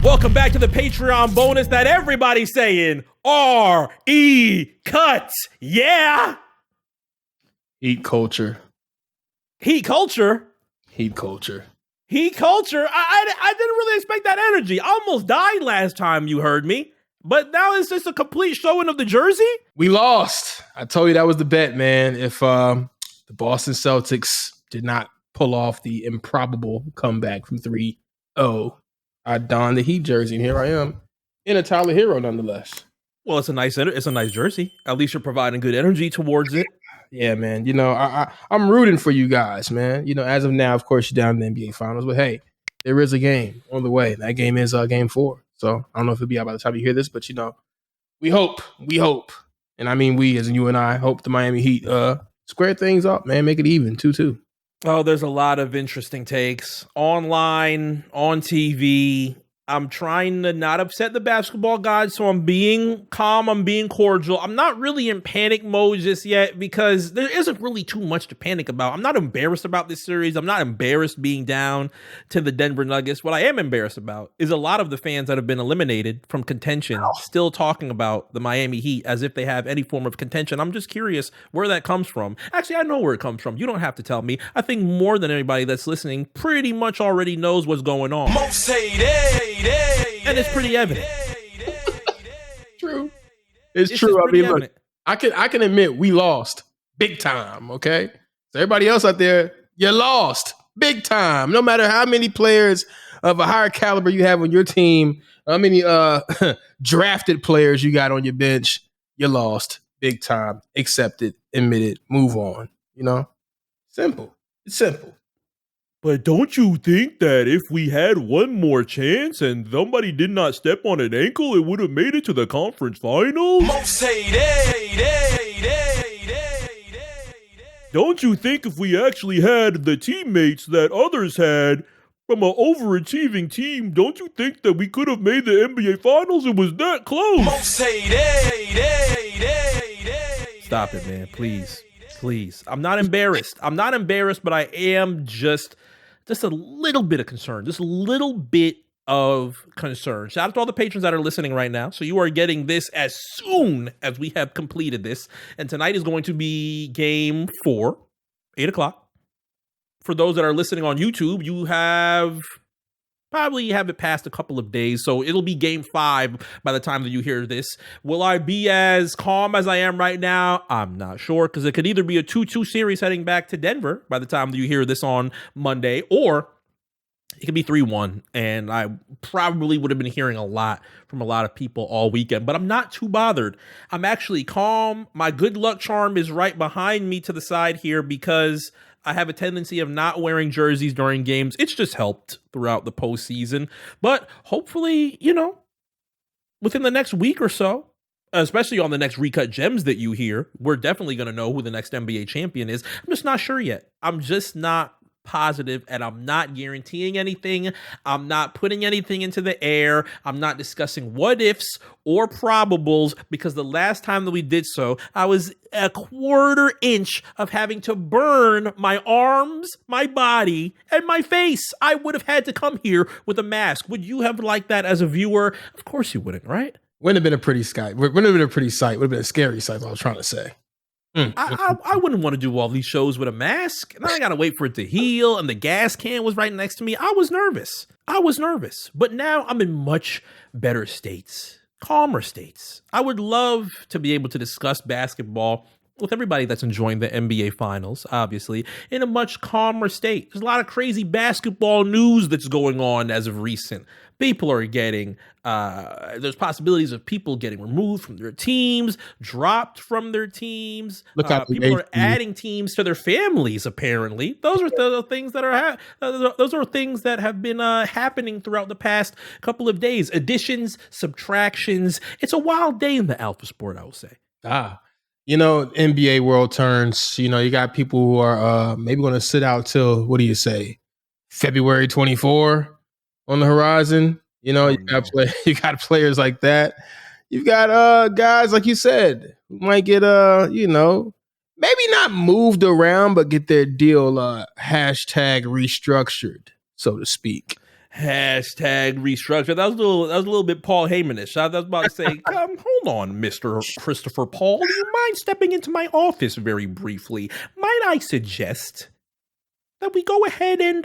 Welcome back to the Patreon bonus that everybody's saying, Recut. Yeah. Heat culture. Heat culture? Heat culture. Heat culture? I didn't really expect that energy. I almost died last time you heard me. But now it's just a complete showing of the jersey? We lost. I told you that was the bet, man. If the Boston Celtics did not pull off the improbable comeback from 3-0, I donned the Heat jersey, and here I am in a Tyler Hero nonetheless. Well, it's a nice jersey. At least you're providing good energy towards it. Yeah, man. You know, I'm rooting for you guys, man. You know, as of now, of course, you're down in the NBA Finals, but hey, there is a game on the way. That game is Game 4. So I don't know if it'll be out by the time you hear this, but you know, we hope, and I mean we, as in you and I, hope the Miami Heat square things up, man, make it even 2-2. Oh, there's a lot of interesting takes online, on TV. I'm trying to not upset the basketball gods, so I'm being calm, I'm being cordial. I'm not really in panic mode just yet because there isn't really too much to panic about. I'm not embarrassed about this series. I'm not embarrassed being down to the Denver Nuggets. What I am embarrassed about is a lot of the fans that have been eliminated from contention still talking about the Miami Heat as if they have any form of contention. I'm just curious where that comes from. Actually, I know where it comes from. You don't have to tell me. I think more than anybody that's listening pretty much already knows what's going on. Most hated. And it's pretty evident. True. It's true. I mean, look, I can admit we lost big time, okay? So everybody else out there, you lost big time. No matter how many players of a higher caliber you have on your team, how many drafted players you got on your bench, you lost big time. Accept it, admit it, move on. You know? Simple. It's simple. But don't you think that if we had one more chance and somebody did not step on an ankle, it would have made it to the conference finals? Most hated. Don't you think if we actually had the teammates that others had from an overachieving team, don't you think that we could have made the NBA finals? It was that close. Most hated. Stop it, man. Please. I'm not embarrassed. But I am just a little bit of concern. Just a little bit of concern. Shout out to all the patrons that are listening right now. So you are getting this as soon as we have completed this. And tonight is going to be game 4, 8 o'clock. For those that are listening on YouTube, you probably have it past a couple of days, so it'll be game 5 by the time that you hear this. Will I be as calm as I am right now? I'm not sure, because it could either be a 2-2 series heading back to Denver by the time that you hear this on Monday, or it could be 3-1, and I probably would have been hearing a lot from a lot of people all weekend, but I'm not too bothered. I'm actually calm. My good luck charm is right behind me to the side here because I have a tendency of not wearing jerseys during games. It's just helped throughout the postseason. But hopefully, you know, within the next week or so, especially on the next Recut Gems that you hear, we're definitely going to know who the next NBA champion is. I'm just not sure yet. I'm just not positive, and I'm not guaranteeing anything. I'm not putting anything into the air. I'm not discussing what ifs or probables, because the last time that we did so, I was a quarter inch of having to burn my arms, my body, and my face. I would have had to come here with a mask. Would you have liked that as a viewer? Of course you wouldn't, right? Wouldn't have been a pretty sight. Wouldn't have been a pretty sight. Would have been a scary sight, what I was trying to say. I wouldn't want to do all these shows with a mask, and I got to wait for it to heal, and the gas can was right next to me. I was nervous, but now I'm in much better states, calmer states. I would love to be able to discuss basketball with everybody that's enjoying the NBA Finals, obviously, in a much calmer state. There's a lot of crazy basketball news that's going on as of recent. People are getting, there's possibilities of people getting removed from their teams, dropped from their teams. People are adding teams to their families, apparently. Those are the things that are, those are things that have been happening throughout the past couple of days. Additions, subtractions. It's a wild day in the alpha sport, I will say. You know, NBA world turns, you know, you got people who are maybe going to sit out till, what do you say, February 24 on the horizon. You know, you got players like that. You've got guys, like you said, who might get, you know, maybe not moved around, but get their deal hashtag restructured, so to speak. Hashtag restructure. That was a little bit Paul Heymanish. I was about to say, hold on, Mr. Christopher Paul. Do you mind stepping into my office very briefly? Might I suggest that we go ahead and,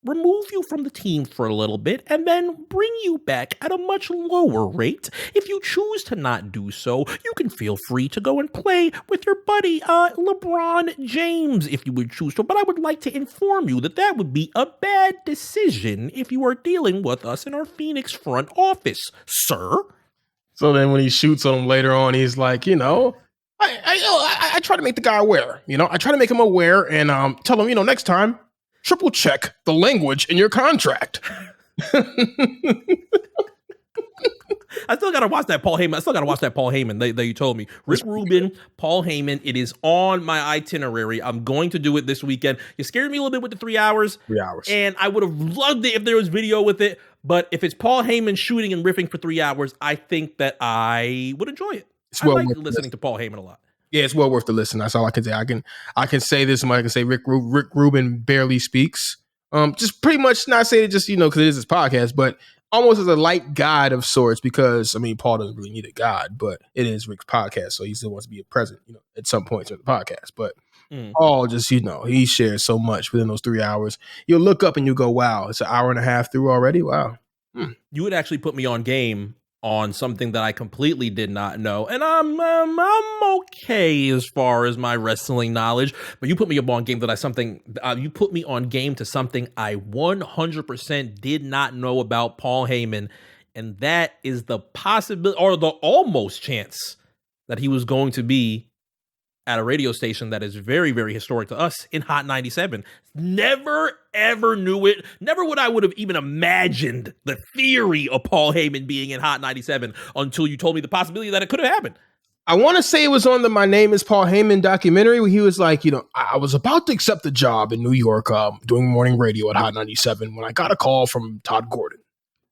remove you from the team for a little bit and then bring you back at a much lower rate. If you choose to not do so, you can feel free to go and play with your buddy, LeBron James, if you would choose to. But I would like to inform you that would be a bad decision if you are dealing with us in our Phoenix front office, sir. So then when he shoots on him later on, he's like, I try to make the guy aware. I try to make him aware and tell him, next time, triple check the language in your contract. I still gotta watch that Paul Heyman. That you told me. Rick Rubin, Paul Heyman. It is on my itinerary. I'm going to do it this weekend. You scared me a little bit with the 3 hours. 3 hours. And I would have loved it if there was video with it. But if it's Paul Heyman shooting and riffing for 3 hours, I think that I would enjoy it. I like listening to Paul Heyman a lot. Yeah, it's well worth the listen. That's all I can say. I can say this. I can say Rick Rubin barely speaks. Just pretty much not say it just because it is his podcast, but almost as a light guide of sorts. Because Paul doesn't really need a guide, but it is Rick's podcast, so he still wants to be present, at some points in the podcast. But Paul just he shares so much within those 3 hours. You'll look up and you go, "Wow, it's an hour and a half through already." Wow. You would actually put me on game on something that I completely did not know. And I'm okay as far as my wrestling knowledge, but you put me on game you put me on game to something I 100% did not know about Paul Heyman. And that is the possibility or the almost chance that he was going to be at a radio station that is very, very historic to us in Hot 97. Never, ever knew it. Never would I would have even imagined the theory of Paul Heyman being in Hot 97 until you told me the possibility that it could have happened. I want to say it was on the My Name is Paul Heyman documentary where he was like, I was about to accept the job in New York doing morning radio at Hot 97 when I got a call from Todd Gordon.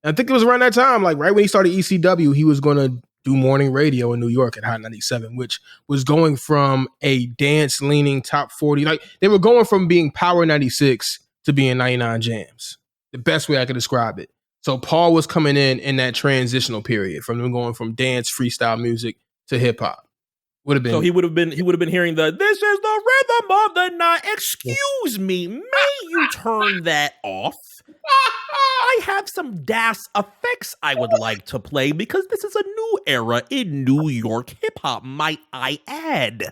And I think it was around that time, like right when he started ECW, he was going to do morning radio in New York at Hot 97, which was going from a dance-leaning top 40. Like they were going from being Power 96 to being 99 Jams. The best way I could describe it. So Paul was coming in that transitional period from them going from dance freestyle music to hip hop. Would have been. So he would have been hearing this is the rhythm of the night. Excuse me, may you turn that off? I have some DAS effects I would like to play because this is a new era in New York hip hop, might I add.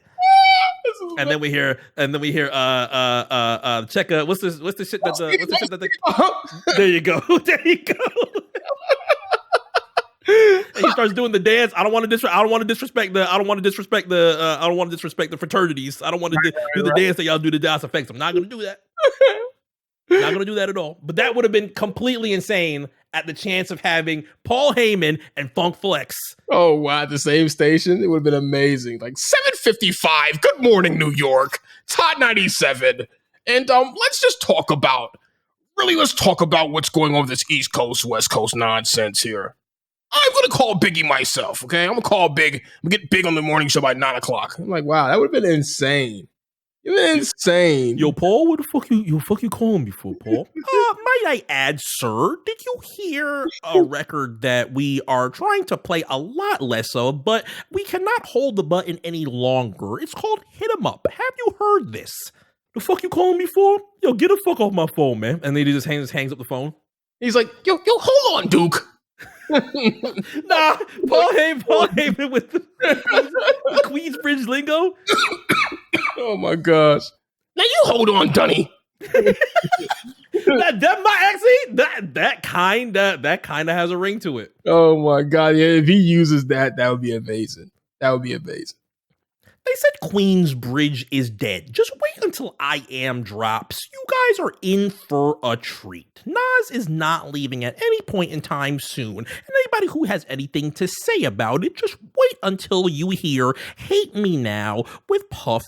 And then we hear check what's the shit that there you go. And he starts doing the dance. I don't want to disrespect the fraternities. I don't want to do the dance that y'all do the DAS effects. I'm not going to do that. Not going to do that at all. But that would have been completely insane at the chance of having Paul Heyman and Funk Flex. Oh, wow. At the same station? It would have been amazing. Like 7:55. Good morning, New York. It's Hot 97. And let's talk about what's going on with this East Coast, West Coast nonsense here. I'm going to call Biggie myself, okay? I'm going to call Big. I'm going to get Big on the morning show by 9 o'clock. I'm like, wow, that would have been insane. Insane. Yo, Paul, what the fuck you calling me for, Paul? Might I add, sir, did you hear a record that we are trying to play a lot less of, but we cannot hold the button any longer? It's called Hit 'Em Up. Have you heard this? The fuck you calling me for? Yo, get the fuck off my phone, man. And then he just hangs up the phone. He's like, yo, hold on, Duke. Nah, Paul Heyman with the Queensbridge lingo. Oh my gosh! Now you hold on, Dunny. that kind of has a ring to it. Oh my god! Yeah, if he uses that would be amazing. That would be amazing. They said Queensbridge is dead. Just wait until I Am drops. You guys are in for a treat. Nas is not leaving at any point in time soon. And anybody who has anything to say about it, just wait until you hear Hate Me Now with Puff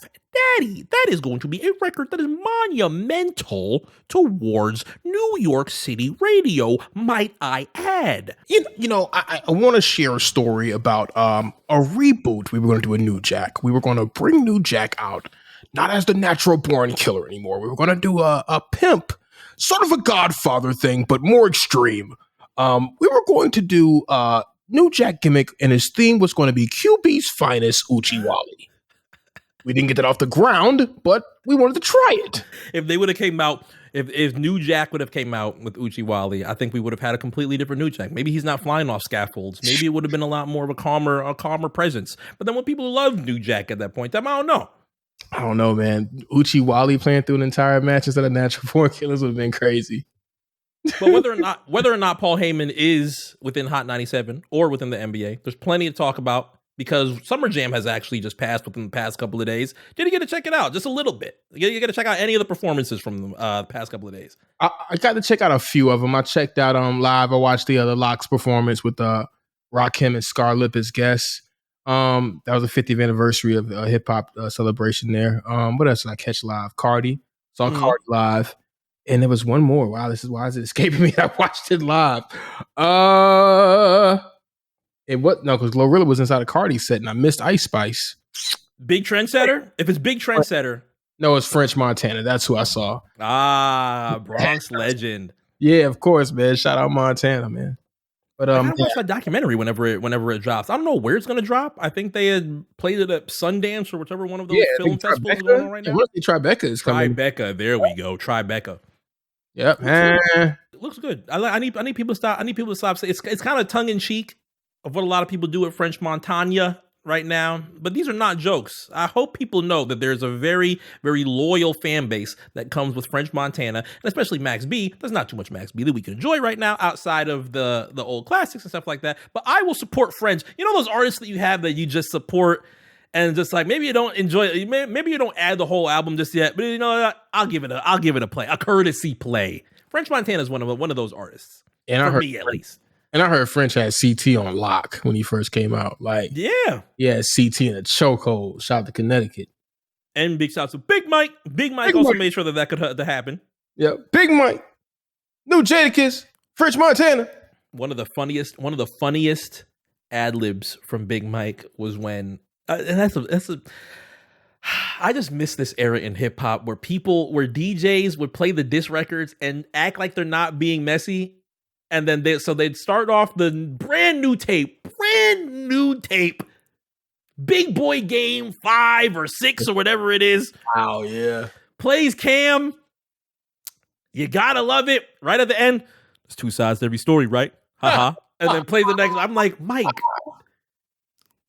Daddy. That is going to be a record that is monumental towards New York City radio, might I add. I want to share a story about a reboot. We were going to do a New Jack. We were going to bring New Jack out, not as the natural born killer anymore. We were going to do a pimp sort of a Godfather thing, but more extreme. We were going to do New Jack gimmick, and his theme was going to be QB's finest, Uchiwali. We didn't get that off the ground, but we wanted to try it. If they would have came out, if New Jack would have came out with Uchiwali, I think we would have had a completely different New Jack. Maybe he's not flying off scaffolds. Maybe it would have been a lot more of a calmer presence. But then when people loved New Jack at that point, I don't know. I don't know, man. Uchiwali playing through an entire match instead of Natural Born Killers would have been crazy. But whether or not Paul Heyman is within Hot 97 or within the NBA, there's plenty to talk about because Summer Jam has actually just passed within the past couple of days. Did you get to check it out just a little bit? You got to check out any of the performances from the past couple of days. I got to check out a few of them. I checked out live. I watched the other Locks performance with Rakim and Scarlett as guests. That was the 50th anniversary of hip hop celebration there. What else did I catch live? Cardi. Saw Cardi live. And there was one more. Wow, why is it escaping me? I watched it live. Because Glorilla was inside a Cardi set and I missed Ice Spice. Big Trendsetter? If it's Big Trendsetter. No, it's French Montana. That's who I saw. Bronx legend. Yeah, of course, man. Shout out Montana, man. But I watch that documentary whenever it drops. I don't know where it's gonna drop. I think they had played it at Sundance or whichever one of those film festivals going on right now. Tribeca is coming. Tribeca, there we go. Tribeca. Yep. It looks good. I need people to stop. I need people to stop saying it's kind of tongue in cheek of what a lot of people do at French Montana right now. But these are not jokes. I hope people know that there's a very, very loyal fan base that comes with French Montana, and especially Max B. There's not too much Max B that we can enjoy right now outside of the old classics and stuff like that. But I will support French. You know those artists that you have that you just support and just like maybe you don't enjoy it, maybe you don't add the whole album just yet, but you know what? I'll give it a play, a courtesy play. French Montana is one of those artists. And for me at least. And I heard French had CT on lock when he first came out. Like, yeah, CT in a chokehold. Shout out to Connecticut. And big shout out to Big Mike. Big Mike also made sure that could happen. Yeah, Big Mike. New Jadakiss. French Montana. One of the funniest ad libs from Big Mike was when, and I just miss this era in hip hop where DJs would play the diss records and act like they're not being messy. And then they'd start off the brand new tape, Big Boy Game 5 or 6 or whatever it is. Wow, yeah. Plays Cam. You gotta love it. Right at the end, there's two sides to every story, right? Haha. And then plays the next. I'm like, Mike,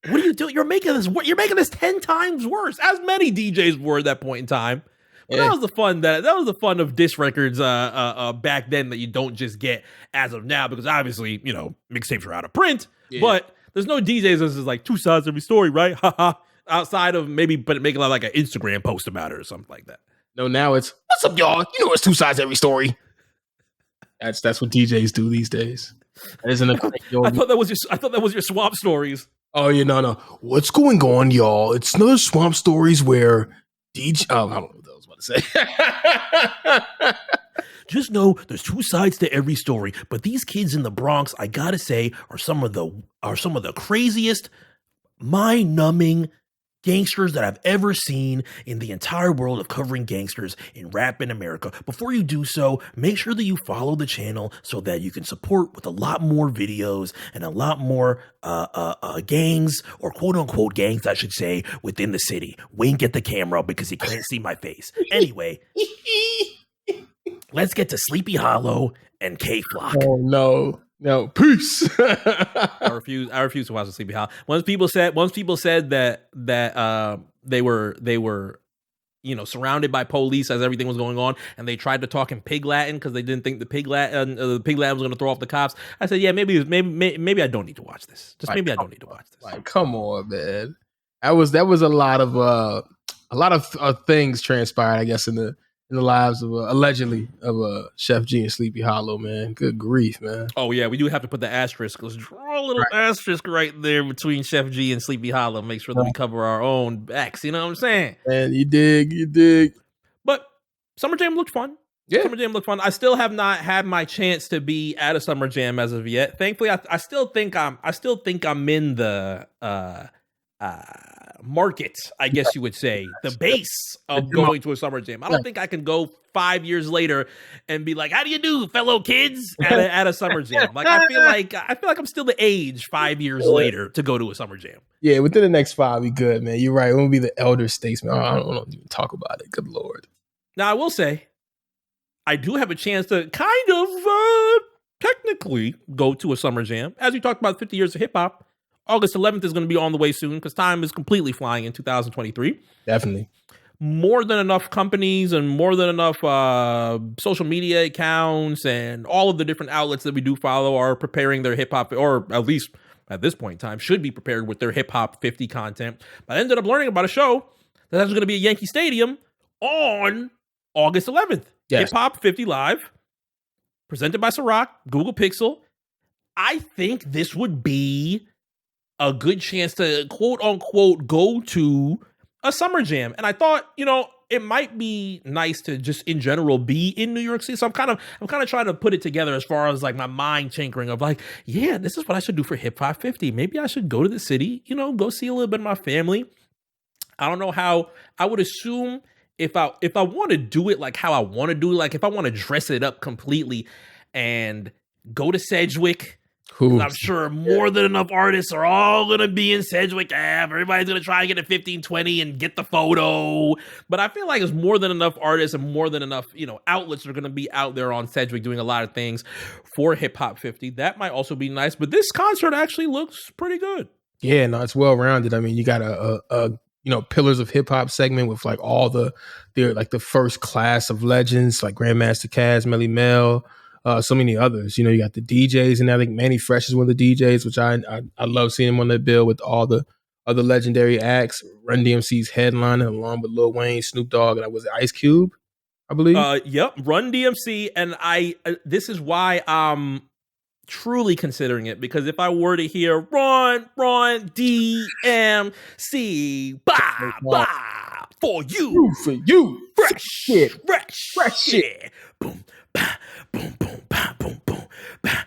what are you doing? You're making this 10 times worse. As many DJs were at that point in time. But that was the fun of diss records back then that you don't just get as of now because obviously, mixtapes are out of print. Yeah. But there's no DJs that's just like two sides to every story, right? Outside of maybe making like an Instagram post about it or something like that. No, now it's what's up, y'all? You know it's two sides to every story. That's what DJs do these days. That isn't a I thought that was your Swamp Stories. Oh yeah, no. What's going on, y'all? It's another Swamp Stories where DJ. Oh, I don't know what I was about to say. Just know there's two sides to every story, but these kids in the Bronx, I gotta say, are some of the craziest, mind-numbing gangsters that I've ever seen in the entire world of covering gangsters in rap in America. Before you do so, make sure that you follow the channel so that you can support with a lot more videos and a lot more gangs, or quote-unquote gangs, I should say, within the city. Wink at the camera because you can't see my face. Anyway, let's get to Sleepy Hollow and K-Flock. Oh, no, peace. I refuse to watch the Sleepy Hollow. Once people said that they were surrounded by police as everything was going on, and they tried to talk in Pig Latin because they didn't think the Pig Latin was going to throw off the cops. I said, yeah, maybe I don't need to watch this. Just maybe I don't need to watch this. Like, come on, man. That was a lot of things transpired, I guess, in the lives of allegedly of Chef G and Sleepy Hollow, man. Good grief, man. Oh yeah, we do have to put the asterisk. Let's draw a little asterisk right there between Chef G and Sleepy Hollow. Make sure that we cover our own backs. You know what I'm saying? And you dig. But Summer Jam looked fun. Yeah, Summer Jam looked fun. I still have not had my chance to be at a Summer Jam as of yet. Thankfully, I still think I'm in the market, I guess you would say, the base of going to a summer jam. I don't think I can go 5 years later and be like, "How do you do, fellow kids?" at a summer jam. Like I feel like I'm still the age 5 years later to go to a summer jam. Yeah, within the next 5, we good, man. You're right. It won't be the elder statesman. I don't even talk about it. Good Lord. Now I will say, I do have a chance to kind of technically go to a summer jam. As we talked about 50 years of hip hop, August 11th is going to be on the way soon because time is completely flying in 2023. Definitely. More than enough companies and more than enough social media accounts and all of the different outlets that we do follow are preparing their hip hop, or at least at this point in time, should be prepared with their hip hop 50 content. But I ended up learning about a show that's going to be at Yankee Stadium on August 11th. Yes. Hip Hop 50 Live, presented by Ciroc, Google Pixel. I think this would be a good chance to quote unquote go to a summer jam. And I thought, it might be nice to just in general be in New York City. So I'm kind of trying to put it together as far as like my mind tinkering of like, yeah, this is what I should do for Hip Hop 50. Maybe I should go to the city, go see a little bit of my family. I don't know how. I would assume if I want to do it like how I want to do it, like if I want to dress it up completely and go to Sedgwick, I'm sure more than enough artists are all going to be in Sedgwick Ave. Everybody's going to try and get a 1520 and get the photo. But I feel like it's more than enough artists and more than enough, outlets are going to be out there on Sedgwick doing a lot of things for Hip Hop 50. That might also be nice. But this concert actually looks pretty good. Yeah, no, it's well-rounded. I mean, you got a Pillars of Hip Hop segment with like all the first class of legends like Grandmaster Caz, Melly Mel, so many others. You got the DJs, and I think Manny Fresh is one of the DJs, which I love seeing him on that bill with all the other legendary acts. Run DMC's headlining along with Lil Wayne, Snoop Dogg, and was it Ice Cube, I believe? Yep, Run DMC, and this is why I'm truly considering it, because if I were to hear Run DMC, for you, fresh shit, boom, bah, boom, boom, bah, boom, boom, bah,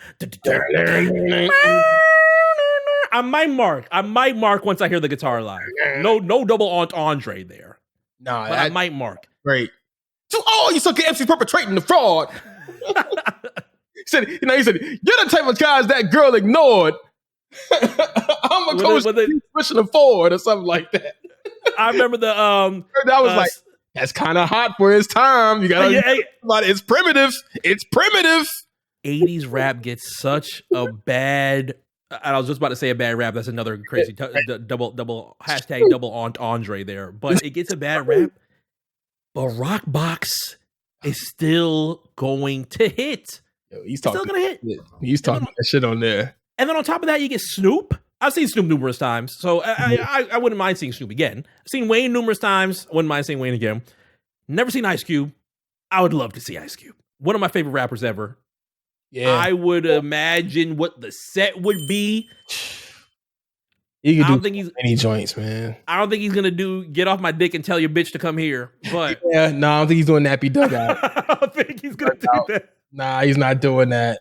I might mark once I hear the guitar live. No double entendre there. No, but I might mark. Great. You suck at MC perpetrating the fraud. He said, you're the type of guys that girl ignored. I'm a coach pushing them forward or something like that. I remember that was like, that's kind of hot for his time. You gotta about it. It's primitive. It's primitive. 80s rap gets such a bad. I was just about to say a bad rap. That's another crazy double hashtag double entendre there. But it gets a bad rap. But Rock Box is still going to hit. He's still gonna hit. He's talking that shit on there. And then on top of that, you get Snoop. I've seen Snoop numerous times, so I wouldn't mind seeing Snoop again. I've seen Wayne numerous times. I wouldn't mind seeing Wayne again. Never seen Ice Cube. I would love to see Ice Cube. One of my favorite rappers ever. Yeah. I would imagine what the set would be. I don't think he's any joints, man. I don't think he's gonna get off my dick and tell your bitch to come here. But I don't think he's doing Nappy Dugout. I don't think he's gonna do that. Nah, he's not doing that.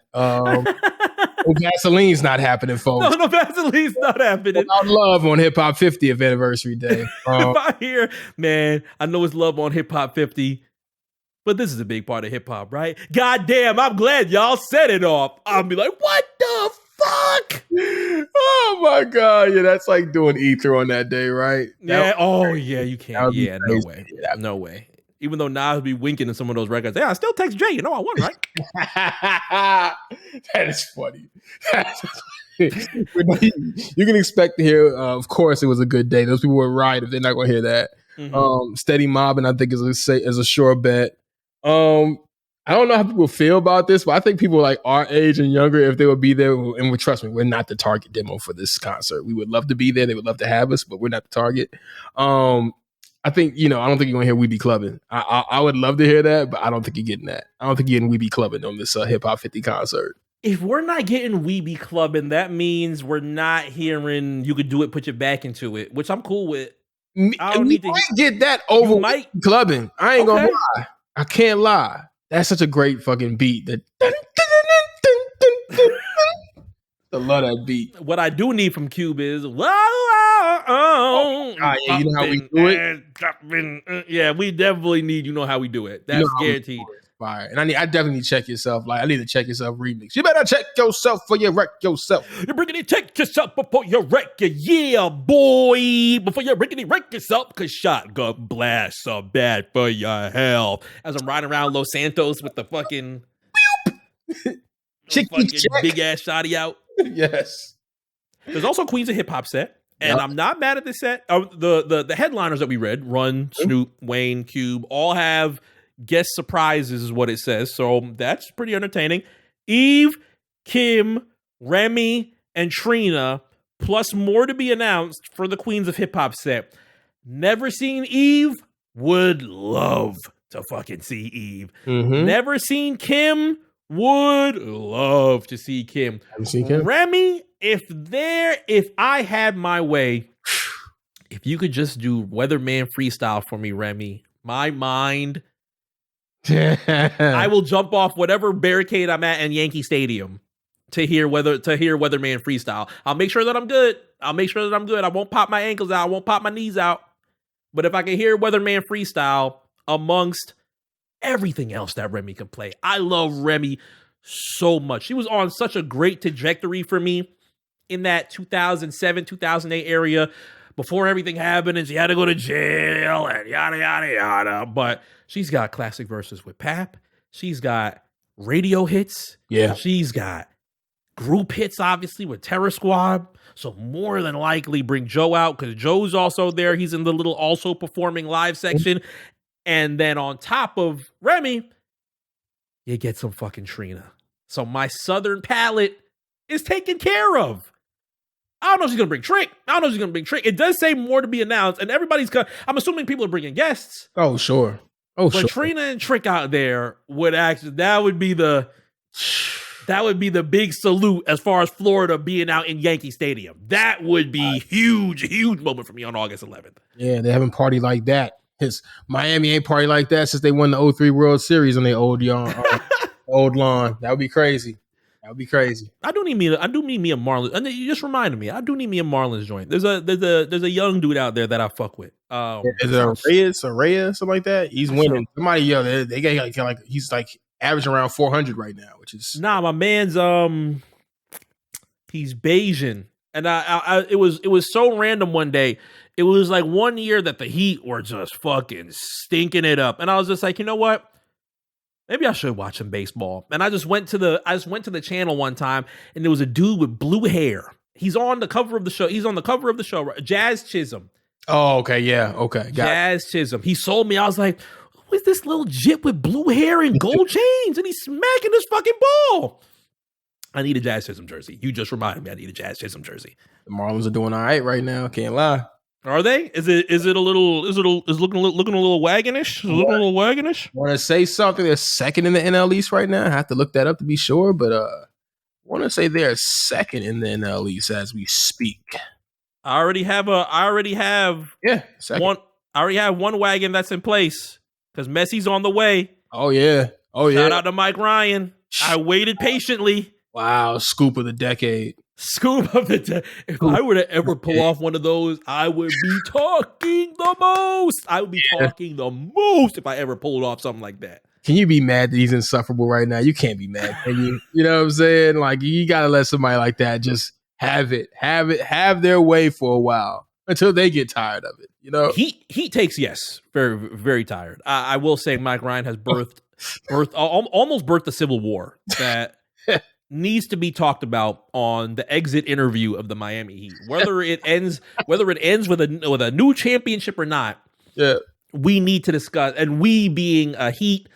Vaseline's not happening, folks. No, Vaseline's not happening. I love on Hip Hop 50th anniversary day. If I hear, man, I know it's love on Hip Hop 50, but this is a big part of hip hop, right? God damn, I'm glad y'all set it off. I'll be like, what the fuck? Oh my God. Yeah, that's like doing Ether on that day, right? You can't. Yeah, no way. No way. Even though Nas be winking in some of those records. Yeah, I still text Jay. I won, right? That is funny. You can expect to hear, of course, it was a good day. Those people were right if they're not going to hear that. Mm-hmm. Steady Mobbing, I think, is a sure bet. I don't know how people feel about this, but I think people like our age and younger, if they would be there, and trust me, we're not the target demo for this concert. We would love to be there. They would love to have us, but we're not the target. I think, I don't think you're going to hear We Be Clubbing. I would love to hear that, but I don't think you're getting that. I don't think you're getting We Be Clubbing on this Hip Hop 50 concert. If we're not getting We Be Clubbing, that means we're not hearing You Could Do It, Put Your Back Into It, which I'm cool with. I don't need to get that over with clubbing. I ain't going to lie. I can't lie. That's such a great fucking beat. I love that beat. What I do need from Cube is, whoa, Oh, yeah, you know how we do it? Yeah, we definitely need you know how we do it. That's guaranteed. Fire. And I definitely need to check yourself. Like, I need to check yourself remix. You better check yourself before you wreck yourself. You're rickety, check yourself before you wreck your yeah, boy. Before you rickety wreck yourself, because shotgun blasts are bad for your health. As I'm riding around Los Santos with the fucking big ass shotty out. Yes. There's also Queens of Hip Hop set. And I'm not mad at this set. The headliners that we read, Run, Snoop, Wayne, Cube, all have guest surprises is what it says. So that's pretty entertaining. Eve, Kim, Remy, and Trina, plus more to be announced for the Queens of Hip Hop set. Never seen Eve, would love to fucking see Eve. Mm-hmm. Never seen Kim, would love to see Kim. Remy, if I had my way, if you could just do Weatherman freestyle for me, Remy, my mind, I will jump off whatever barricade I'm at in Yankee Stadium to hear Weatherman freestyle. I'll make sure that I'm good. I won't pop my ankles out. I won't pop my knees out. But if I can hear Weatherman freestyle amongst everything else that Remy can play, I love Remy so much. She was on such a great trajectory for me in that 2007, 2008 area before everything happened and she had to go to jail and yada, yada, yada. But she's got classic verses with Pap. She's got radio hits. Yeah. She's got group hits, obviously, with Terror Squad. So more than likely bring Joe out because Joe's also there. He's in the little also performing live section. And then on top of Remy, you get some fucking Trina. So my Southern palate is taken care of. I don't know if she's going to bring Trick. It does say more to be announced, and I'm assuming people are bringing guests. Oh, sure. But Trina and Trick out there that would be the big salute as far as Florida being out in Yankee Stadium. That would be huge moment for me on August 11th. Yeah, they haven't party like that. Miami ain't party like that since they won the 03 World Series on their old lawn. That would be crazy. I do need me a Marlins. And you just reminded me. I do need me a Marlins joint. There's a young dude out there that I fuck with. Is it Reyes, something like that? He's winning. Somebody, they get like he's like averaging around 400 right now, which is my man's he's Bayesian, and it was so random one day. It was like one year that the Heat were just fucking stinking it up, and I was just like, you know what? Maybe I should watch some baseball. And I just went to the channel one time, and there was a dude with blue hair. He's on the cover of the show. Jazz Chisholm. Oh, okay, yeah, okay. Jazz Chisholm. He sold me. I was like, who is this little jit with blue hair and gold chains? And he's smacking this fucking ball. I need a Jazz Chisholm jersey. You just reminded me I need a Jazz Chisholm jersey. The Marlins are doing all right now. Can't lie. Are they? Is it looking a little wagonish? Want to say something? They're second in the NL East right now. I have to look that up to be sure, but want to say they're second in the NL East as we speak. I already have one wagon that's in place because Messi's on the way. Oh yeah. Shout out to Mike Ryan. I waited patiently. Wow, scoop of the decade. If I were to ever pull off one of those, I would be talking the most. Talking the most if I ever pulled off something like that. Can you be mad that he's insufferable right now? You can't be mad, can you? You know what I'm saying? Like, you got to let somebody like that just have their way for a while until they get tired of it, you know? He takes, yes, very, very tired. I will say Mike Ryan has almost birthed a civil war that needs to be talked about on the exit interview of the Miami Heat. Whether it ends with a new championship or not, we need to discuss, and we being a Heat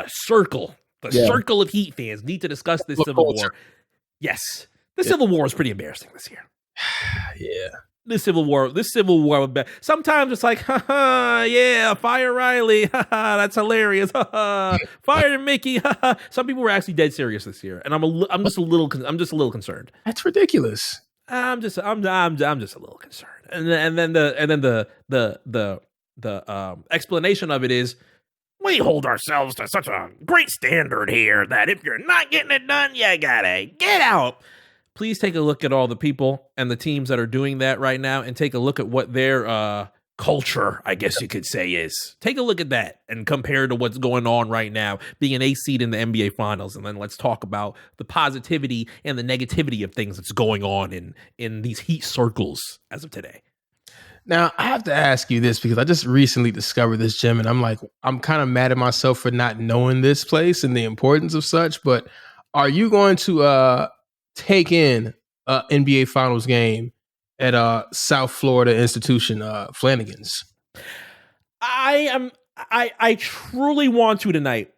circle of Heat fans need to discuss this civil war. Yes, the civil war is pretty embarrassing this year. Yeah. This civil war was bad. Sometimes it's like, yeah, fire Riley, that's hilarious, fire Mickey. Some people were actually dead serious this year, and I'm just a little concerned. That's ridiculous. I'm just a little concerned. And then the explanation of it is, we hold ourselves to such a great standard here that if you're not getting it done, you gotta get out. please take a look at all the people and the teams that are doing that right now, and take a look at what their culture, I guess you could say, is. Take a look at that and compare to what's going on right now, being an 8th seed in the NBA Finals, and then let's talk about the positivity and the negativity of things that's going on in these Heat circles as of today. Now, I have to ask you this because I just recently discovered this gym, and I'm kind of mad at myself for not knowing this place and the importance of such, but are you going to take in an NBA Finals game at South Florida institution, Flanagan's? I truly want to tonight.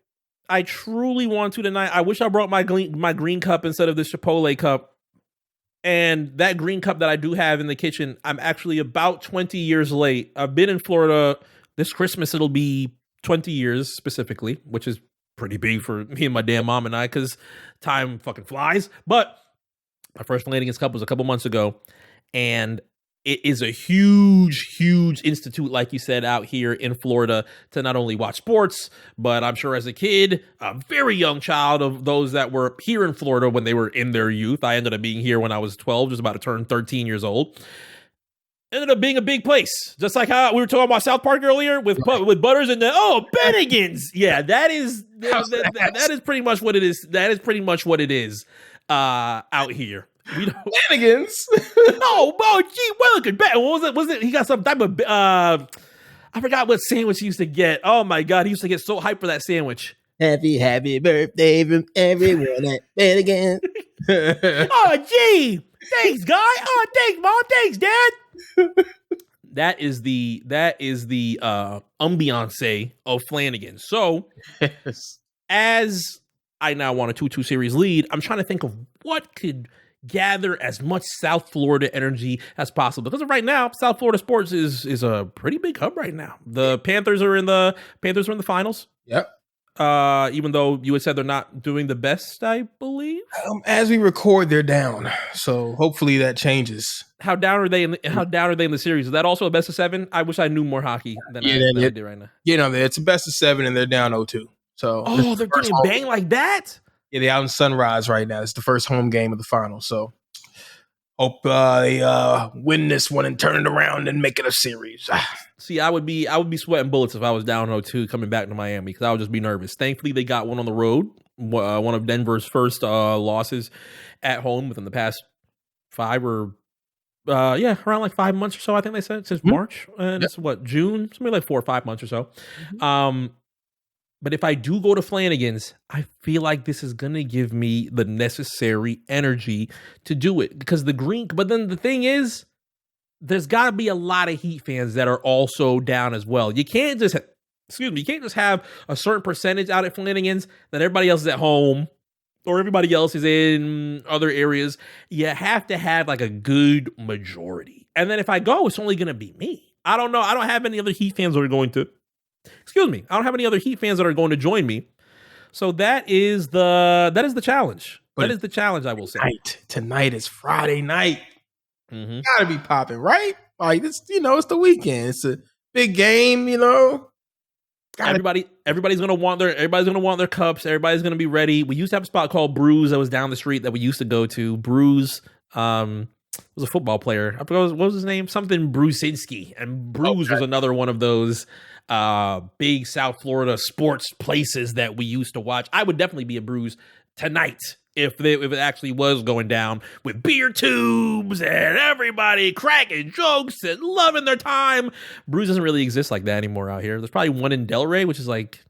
I wish I brought my green cup instead of the Chipotle cup. And that green cup that I do have in the kitchen, I'm actually about 20 years late. I've been in Florida this Christmas. It'll be 20 years specifically, which is pretty big for me and my damn mom and I, because time fucking flies. But my first Flanagan's Cup was a couple months ago, and it is a huge institute, like you said, out here in Florida to not only watch sports, but I'm sure as a kid, a very young child of those that were here in Florida when they were in their youth. I ended up being here when I was 12, just about to turn 13 years old. Ended up being a big place, just like how we were talking about South Park earlier with Butters and Bennigan's. Yeah, that is pretty much what it is. That is pretty much what it is out here. We don't. Bennigan's. Gee, Willikers. What was it? Was it? He got some type of I forgot what sandwich he used to get. Oh my god, he used to get so hyped for that sandwich. Happy birthday from everyone at Bennigan's. Oh gee, thanks, guy. Oh, thanks, mom. Thanks, dad. That is the ambiance of Flanagan. So, Yes. as I now want a 2-2 series lead, I'm trying to think of what could gather as much South Florida energy as possible. Because right now, South Florida sports is a pretty big hub right now. The Panthers are in the finals. Yep. Even though you had said they're not doing the best, I believe. As we record, they're down. So hopefully that changes. How down are they in the series? Is that also a best of 7? I wish I knew more hockey than I do right now. It's a best of 7 and they're down 0-2. So they're getting banged like that? Yeah, they're out in Sunrise right now. It's the first home game of the final. So hope they win this one and turn it around and make it a series. See, I would be sweating bullets if I was down 0-2 coming back to Miami, because I would just be nervous. Thankfully, they got one on the road, one of Denver's first losses at home within the past 5 or around like 5 months or so. I think they said since March, and it's June, something like 4 or 5 months or so. But if I do go to Flanagan's, I feel like this is going to give me the necessary energy to do it, because but then the thing is, there's got to be a lot of Heat fans that are also down as well. You can't just have a certain percentage out at Flanagan's that everybody else is at home or everybody else is in other areas. You have to have like a good majority. And then if I go, it's only going to be me. I don't know. I don't have any other Heat fans that are going to I don't have any other Heat fans that are going to join me. So that is the challenge. That is the challenge, I will say. Tonight is Friday night. Mm-hmm. Gotta be popping, right? Like this, it's the weekend. It's a big game, Everybody's gonna want their cups. Everybody's gonna be ready. We used to have a spot called Bruce that was down the street that we used to go to. Bruce was a football player. I forgot what was his name? Something Brusinski. And Bruce was another one of those big South Florida sports places that we used to watch. I would definitely be a Bruce tonight if it actually was going down, with beer tubes and everybody cracking jokes and loving their time. Bruce doesn't really exist like that anymore out here. There's probably one in Delray, which is like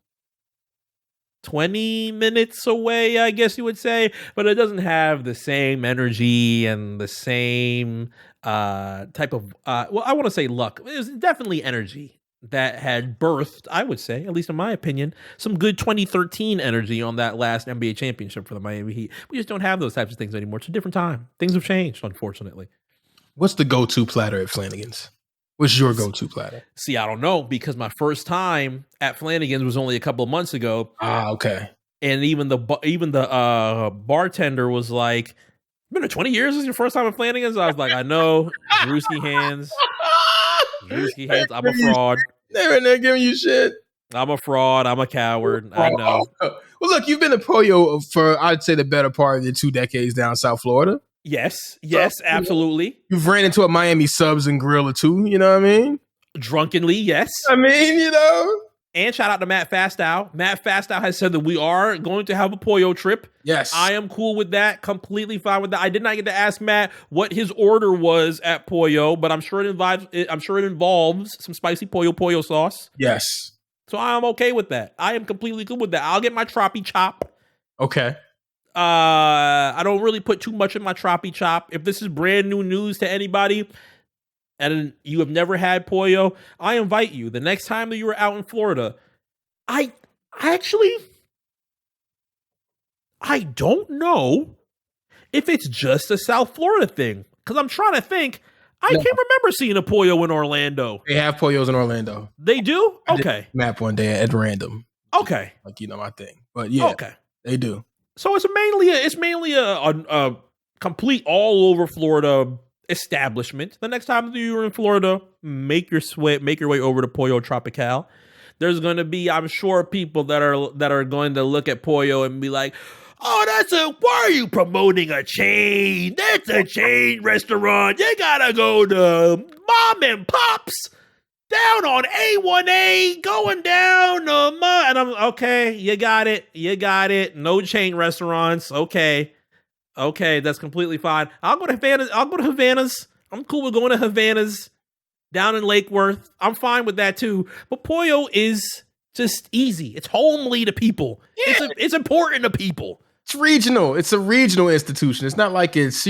20 minutes away, I guess you would say, but it doesn't have the same energy and the same type of I want to say luck. There's definitely energy that had birthed, I would say, at least in my opinion, some good 2013 energy on that last NBA championship for the Miami Heat. We just don't have those types of things anymore. It's a different time. Things have changed, unfortunately. What's the go-to platter at Flanagan's? What's your go-to platter? See, I don't know, because my first time at Flanagan's was only a couple of months ago. Okay. And even the bartender was like, "Been to 20 years? This is your first time at Flanagan's?" I was like, "I know, Drewski hands. I'm a fraud. They're in there giving you shit. I'm a fraud. I'm a coward. I know." Well, look, you've been a Pollo for, I'd say, the better part of the 2 decades down South Florida. Yes, So, absolutely. You've ran into a Miami Subs and Grill or two. You know what I mean? Drunkenly, yes. I mean, you know. And shout out to Matt Fastow. Matt Fastow has said that we are going to have a Pollo trip. Yes. I am cool with that. Completely fine with that. I did not get to ask Matt what his order was at Pollo, but I'm sure it involves some spicy pollo sauce. Yes. So I'm okay with that. I am completely good with that. I'll get my troppy chop. Okay. I don't really put too much in my troppy chop. If this is brand new news to anybody and you have never had pollo, I invite you the next time that you are out in Florida. I don't know if it's just a South Florida thing, because I'm trying to think. I can't remember seeing a pollo in Orlando. They have pollos in Orlando. They do? Okay. Map one day at random. Okay. Like, you know, my thing. But yeah, okay. They do. So it's mainly a complete all over Florida establishment. The next time that you're in Florida, make your way over to Pollo Tropical. There's going to be, I'm sure, people that are going to look at Pollo and be like, "Oh, why are you promoting a chain? That's a chain restaurant. You gotta go to Mom and Pops down on A1A, going down and I'm okay. You got it. No chain restaurants. Okay, that's completely fine. I'll go to Havana's. I'm cool with going to Havana's down in Lake Worth. I'm fine with that too. But Pollo is just easy. It's homely to people. Yeah. It's important to people. It's regional. It's a regional institution. It's not like it's,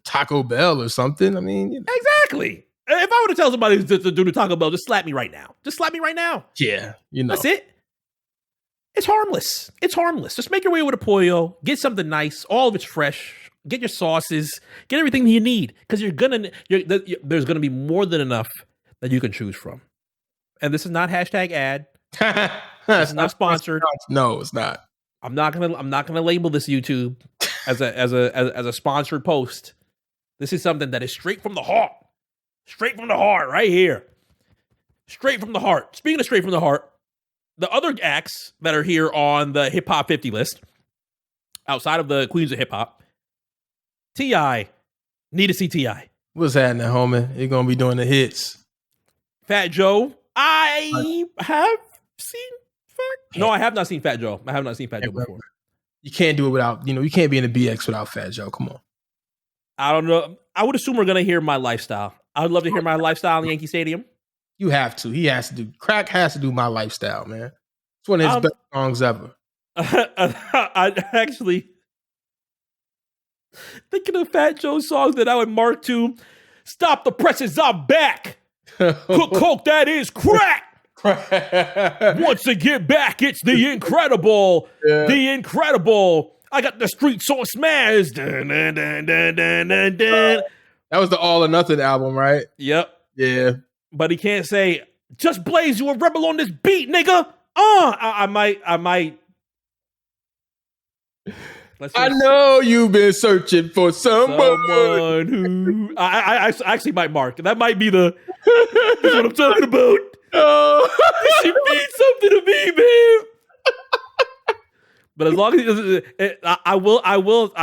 Taco Bell or something. I mean, Exactly. If I were to tell somebody to do the Taco Bell, just slap me right now. Yeah, That's it. It's harmless. Just make your way over to Pollo. Get something nice. All of it's fresh. Get your sauces. Get everything that you need, because there's gonna be more than enough that you can choose from. And this is not #ad. It's not sponsored. No, it's not. I'm not gonna label this YouTube as a sponsored post. This is something that is straight from the heart. Straight from the heart, right here. Straight from the heart. Speaking of straight from the heart, the other acts that are here on the Hip Hop 50 list, outside of the Queens of Hip Hop, T.I. Need to see T.I. What's happening, homie? You're going to be doing the hits. Fat Joe. I have seen Fat Joe. No, I have not seen Fat Joe. I have not seen Fat Joe before. You can't do it without, you can't be in the BX without Fat Joe. Come on. I don't know. I would assume we're going to hear my lifestyle. I would love to hear my lifestyle in Yankee Stadium. You have to. He has to do. Crack has to do My Lifestyle, man. It's one of his best songs ever. I actually, thinking of Fat Joe songs that I would mark to, "Stop the presses, I'm back. Coke, that is crack. Once I get back, it's the incredible. Yeah. The incredible. I got the streets on smash. Dun, dun, dun, dun, dun, dun, dun." That was the All or Nothing album, right? Yep. Yeah. But he can't say, "Just Blaze, you a rebel on this beat, nigga." I might. I know you've been searching for someone who I actually might mark. That might be that's what I'm talking about. She means something to me, man. But as long as I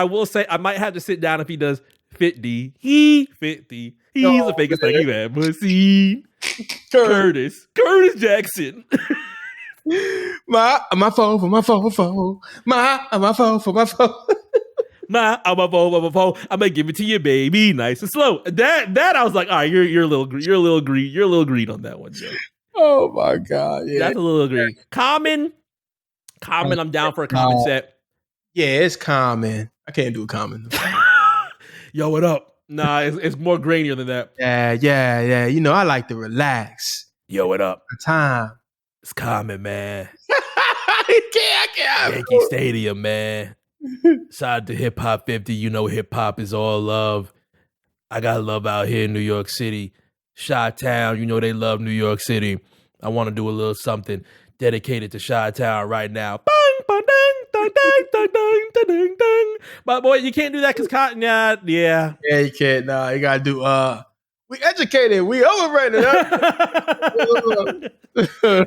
will say I might have to sit down if he does 50. He's the fakest thing you've ever seen. Curtis Jackson. My phone for my phone. My phone for my phone. I'm my phone. I'm gonna give it to you, baby, nice and slow. That I was like, all right, you're a little green on that one, Joe. Oh my god, yeah, that's a little green. Common. I'm down for a Common set. Yeah, it's Common. I can't do a Common. Yo, what up? Nah, it's more grainier than that. Yeah. I like to relax. Yo, what up? The time. It's Common, man. I can't. Yankee Stadium, man. Shout out to Hip Hop 50. Hip hop is all love. I got love out here in New York City. Chi-Town, they love New York City. I want to do a little something dedicated to Chi-Town right now. Bang, bang, dang, dang, dang, dang, dang, dang, dang. But boy, you can't do that because Cotton, yeah. Yeah, you can't. Nah, you gotta do. We educated. We overrated.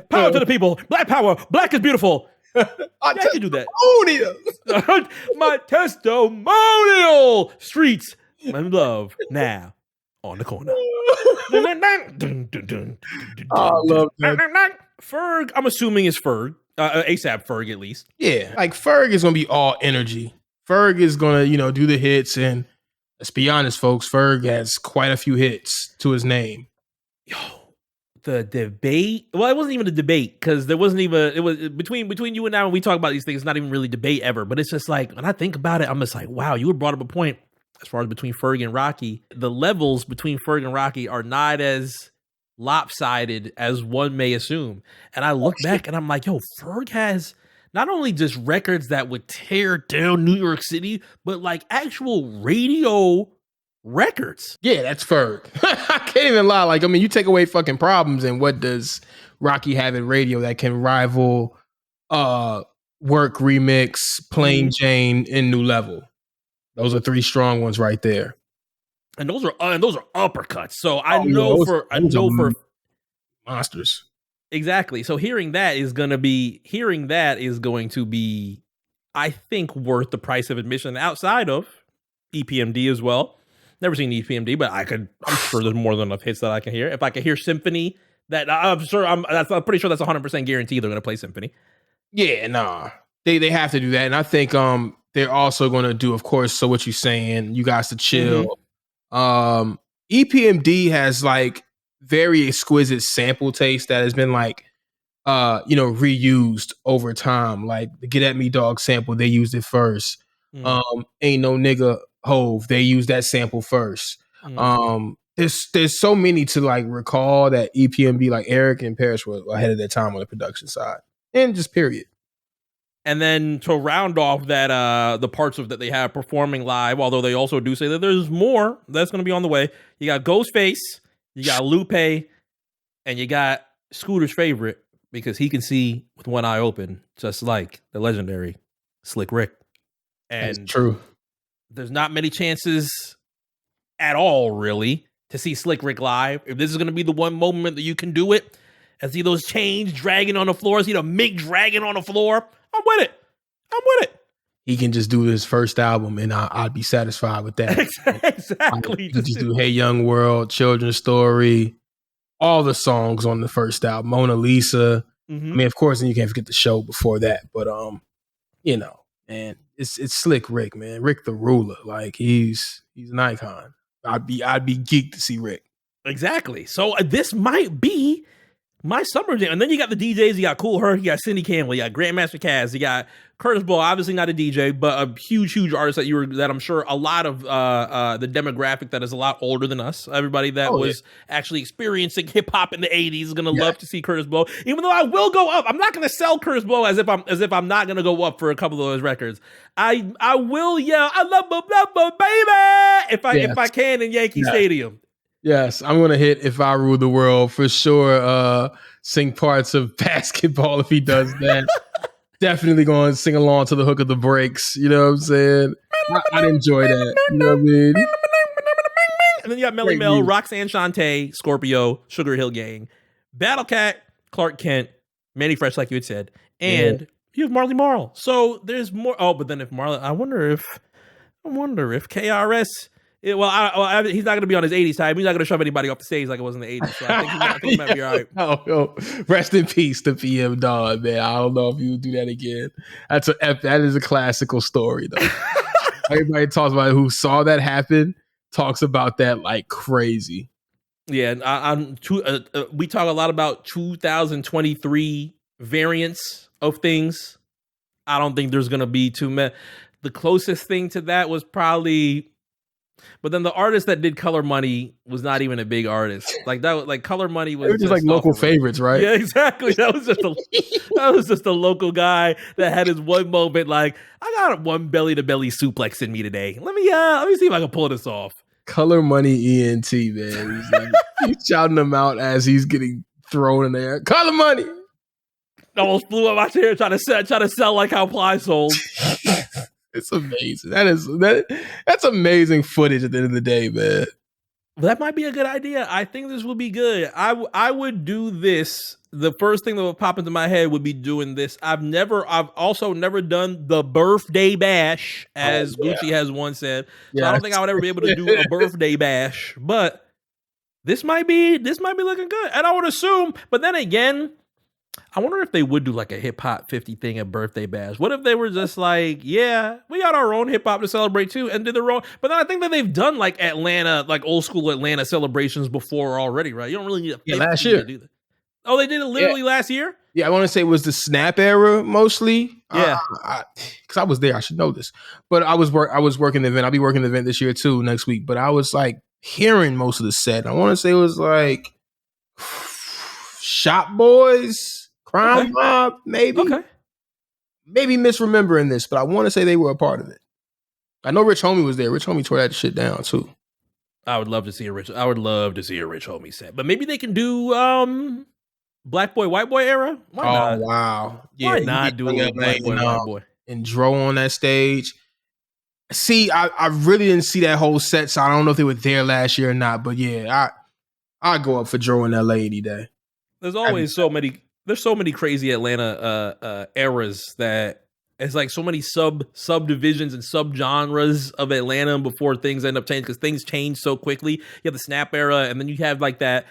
Power to the people. Black power. Black is beautiful. I can do that. My testimonial. Streets and love now on the corner. I love that. Ferg, I'm assuming is Ferg. ASAP Ferg, at least. Yeah, like Ferg is gonna be all energy. Ferg is gonna, do the hits, and let's be honest, folks. Ferg has quite a few hits to his name. Yo, the debate. Well, it wasn't even a debate because there wasn't even. It was between you and I when we talk about these things. It's not even really debate ever. But it's just like when I think about it, I'm just like, wow, you brought up a point as far as between Ferg and Rocky. The levels between Ferg and Rocky are not as lopsided as one may assume. And I look back and I'm like, yo, Ferg has not only just records that would tear down New York City, but like actual radio records. Yeah, that's Ferg. I can't even lie. Like, I mean, you take away fucking Problems, and what does Rocky have in radio that can rival Work Remix, Plain Jane, and New Level? Those are three strong ones right there. And those are uppercuts. So I know for monsters. Exactly. So hearing that is going to be, I think, worth the price of admission outside of EPMD as well. Never seen EPMD, but I'm sure there's more than enough hits that I can hear. If I can hear Symphony, I'm pretty sure that's 100% guarantee they're going to play Symphony. Yeah, nah. They have to do that. And I think they're also going to do, of course, So What You Saying, You Got to Chill. EPMD has like very exquisite sample taste that has been like reused over time. Like the Get At Me Dog sample, they used it first. Ain't No Nigga Hove, they used that sample first. There's so many to like recall that EPMD, like Eric and Parrish, were ahead of their time on the production side. And just period. And then to round off that, the parts of that they have performing live, although they also do say that there's more that's going to be on the way. You got Ghostface, you got Lupe, and you got Scooter's favorite because he can see with one eye open, just like the legendary Slick Rick. And that's true. There's not many chances at all, really, to see Slick Rick live. If this is going to be the one moment that you can do it, and see those chains dragging on the floor, see the Mick dragging on the floor, I'm with it. He can just do his first album, and I'd be satisfied with that. Exactly. He can just do Hey Young World, Children's Story, all the songs on the first album, Mona Lisa. I mean, of course, and you can't forget the show before that. But man, it's Slick Rick, man. Rick the Ruler, like he's an icon. I'd be geeked to see Rick. Exactly. So this might be my summer jam. And then you got the DJs. You got Kool Herc. You got Cindy Campbell. You got Grandmaster Caz. You got Curtis Blow. Obviously not a DJ, but a huge artist that I'm sure a lot of the demographic that is a lot older than us. Everybody that was actually experiencing hip hop in the 80s is gonna love to see Curtis Blow. Even though I will go up, I'm not gonna sell Curtis Blow as if I'm not gonna go up for a couple of those records. I will yell, I love my baby if I can in Yankee Stadium. Yes, I'm gonna hit If I Rule the World for sure. Sing parts of Basketball if he does that. Definitely going to sing along to the hook of the breaks. You know what I'm saying? I'd enjoy that. You know what I mean? And then you got Melly Mel, Roxanne Shante, Scorpio, Sugar Hill Gang, Battle Cat, Clark Kent, Manny Fresh, like you had said, and you have Marley Marl. So there's more. Oh, but then if Marley, I wonder if KRS. He's not going to be on his 80s time. He's not going to shove anybody off the stage like it was in the 80s. So I think he might be all right. Oh, rest in peace to PM Dawn, man. I don't know if you would do that again. That is a classical story, though. Everybody talks about who saw that happen, talks about that like crazy. Yeah, we talk a lot about 2023 variants of things. I don't think there's going to be too many. The closest thing to that was probably... But then the artist that did Color Money was not even a big artist. Like that, like Color Money was just like local favorites, right? Yeah, exactly. That was just a local guy that had his one moment. Like, I got one belly to belly suplex in me today. Let me see if I can pull this off. Color Money ENT, man. He's shouting them out as he's getting thrown in there. Color Money. Almost flew up my chair trying to sell like how Ply sold. It's amazing. That's amazing footage at the end of the day, man. That might be a good idea. I think this will be good. I would do this. The first thing that would pop into my head would be doing this. I've also never done the birthday bash, as Gucci has once said. So I don't think I would ever be able to do a birthday bash, but this might be looking good. And I would assume, but then again, I wonder if they would do like a hip hop 50 thing at birthday bash. What if they were just like, yeah, we got our own hip hop to celebrate too, and did their own. But then I think that they've done like Atlanta, like old school Atlanta celebrations before already, right? You don't really need a 50 last year to do that. Oh, they did it literally last year? Yeah, I want to say it was the Snap era mostly. Yeah, because I was there. I should know this, but I was working the event. I'll be working the event this year too next week. But I was like hearing most of the set. I want to say it was like Shop Boys, Crime Mob, maybe. Okay. Maybe misremembering this, but I want to say they were a part of it. I know Rich Homie was there. Rich Homie tore that shit down too. I would love to see a Rich Homie set, but maybe they can do Black Boy, White Boy era. Why not? Wow! Yeah, why not do a little Black Boy, White Boy and Dro on that stage? See, I really didn't see that whole set, so I don't know if they were there last year or not. But yeah, I go up for Dro in LA any day. There's always so many crazy Atlanta eras that it's like so many subdivisions and subgenres of Atlanta before things end up changing, because things change so quickly. You have the Snap era, and then you have like that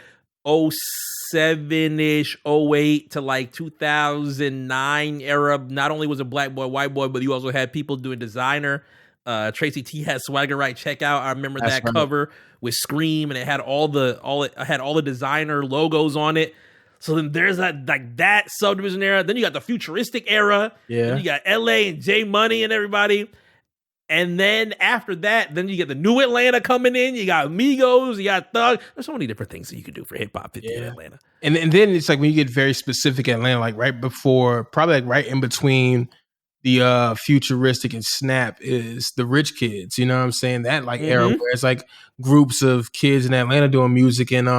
07-ish, 08 to like 2009 era. Not only was it Black Boy, White Boy, but you also had people doing designer. Tracy T had Swagger Right Checkout. I remember that cover with Scream, and it had all the designer logos on it. So then there's that subdivision era. Then you got the futuristic era. Yeah. Then you got LA and J Money and everybody. And then after that, then you get the new Atlanta coming in. You got Migos, you got Thug. There's so many different things that you can do for hip hop in Atlanta. And then it's like when you get very specific Atlanta, like right before, probably like right in between the futuristic and Snap is the Rich Kids. You know what I'm saying? That like era where it's like groups of kids in Atlanta doing music, and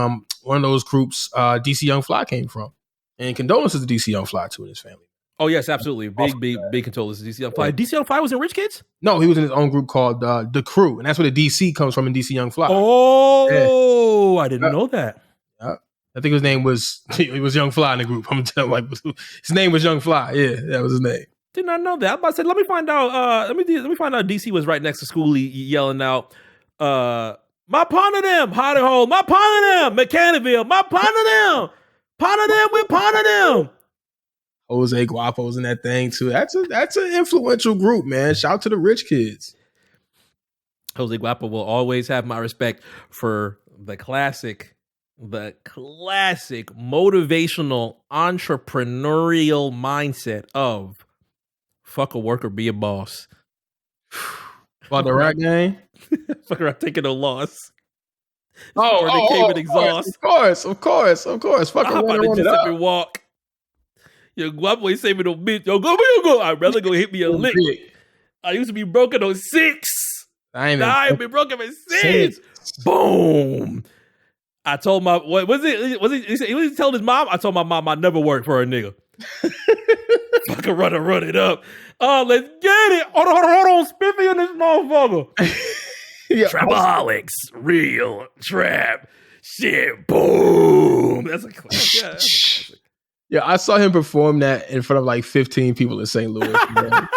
one of those groups DC Young Fly came from. And condolences to DC Young Fly too and his family. Oh yes, absolutely. Big condolences to DC Young Fly. DC Young Fly was in Rich Kids? No, he was in his own group called The Crew, and that's where the DC comes from in DC Young Fly. Oh, I didn't know that. I think his name was Young Fly in the group. I'm telling his name was Young Fly. Yeah, that was his name. Did not know that. I was about to say, let me find out. Let me find out. DC was right next to Schoolie yelling out, "My pond of them, Hot and Hole, my pond of them, Mechanicsville, my pond of them, we're pond of them." Jose Guapo's in that thing too. That's an influential group, man. Shout out to the Rich Kids. Jose Guapo will always have my respect for the classic motivational entrepreneurial mindset of fuck a worker, be a boss. About the rap game? Fuck around taking a loss. Exhaust. Of course. Fuck I'm about to just up and walk. Yo, Guapo say me no bitch. Yo, go. I'd rather go hit me a lick. I used to be broken on 6. I've been broken on 6. Boom. I told my, what was it? He was telling his mom. I told my mom I never worked for a nigga. Fucking run it up. Oh, let's get it. Hold on. Spiffy in this motherfucker. Trapaholics. Real trap. Shit. Boom. That's a classic. Yeah, I saw him perform that in front of like 15 people in St. Louis. Man.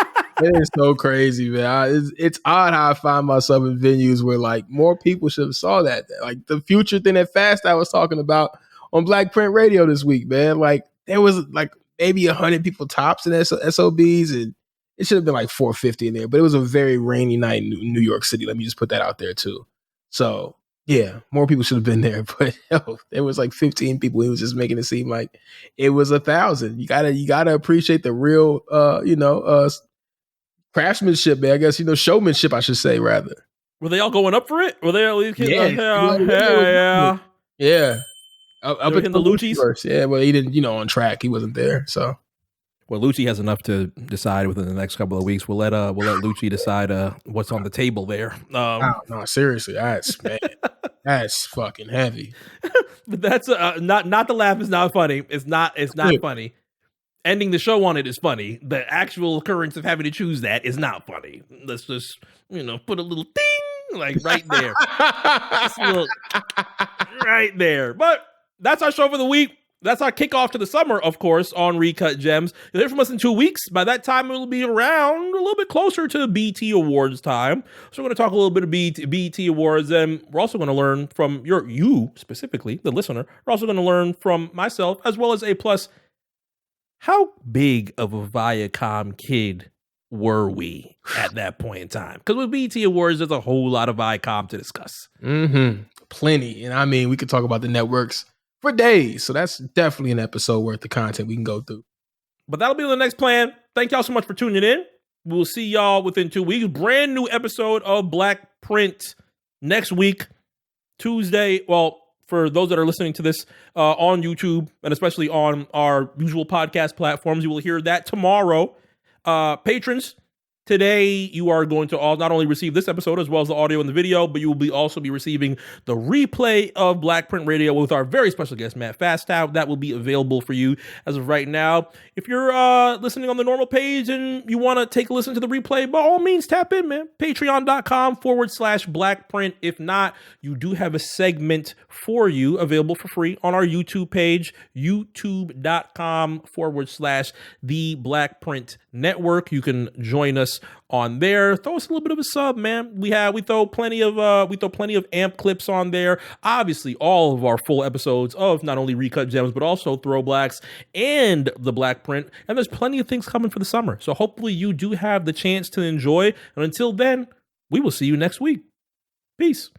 It is so crazy, man. It's odd how I find myself in venues where like more people should have saw that. Like the future thing that Fast I was talking about on Black Print Radio this week, man. Like there was like maybe 100 people tops in SOBs, and it should have been like 450 in there. But it was a very rainy night in New York City. Let me just put that out there too. So yeah, more people should have been there, but there was like 15 people. He was just making it seem like it was 1,000. You gotta appreciate the real, craftsmanship, man. I guess showmanship, I should say, rather. Were they all going up for it? Were they all these kids? Yeah. Up in the Lucci's first. Yeah, well, he didn't, on track. He wasn't there, so. Well, Lucci has enough to decide within the next couple of weeks. We'll let Lucci decide what's on the table there. No, seriously, that's fucking heavy. But that's not the laugh is not funny. It's not funny. Ending the show on it is funny. The actual occurrence of having to choose that is not funny. Let's just put a little ding Like right there. Just a little, right there. But that's our show for the week. That's our kickoff to the summer, of course, on Recut Gems. You'll hear from us in 2 weeks. By that time, it'll be around a little bit closer to BT Awards time. So we're going to talk a little bit of BT Awards, and we're also going to learn from you specifically, the listener. We're also going to learn from myself, as well as A+, how big of a Viacom kid were we at that point in time? Because with BT Awards, there's a whole lot of Viacom to discuss. Plenty. And I mean, we could talk about the networks for days. So that's definitely an episode worth of content we can go through. But that'll be on the next plan. Thank y'all so much for tuning in. We'll see y'all within 2 weeks. Brand new episode of Black Print next week, Tuesday. Well, for those that are listening to this on YouTube and especially on our usual podcast platforms, you will hear that tomorrow. Patrons, today you are going to all not only receive this episode as well as the audio and the video, but you will also be receiving the replay of Black Print Radio with our very special guest, Matt Fastow. That will be available for you as of right now. If you're listening on the normal page and you want to take a listen to the replay, by all means, tap in, man. Patreon.com/Black Print. If not, you do have a segment for you available for free on our YouTube page, youtube.com/The Black Print Network. You can join us on there. Throw us a little bit of a sub, man. We throw plenty of AMP clips on there. Obviously, all of our full episodes of not only Recut Gems but also Throwblacks and the Black Print. And there's plenty of things coming for the summer. So hopefully you do have the chance to enjoy. And until then, we will see you next week. Peace.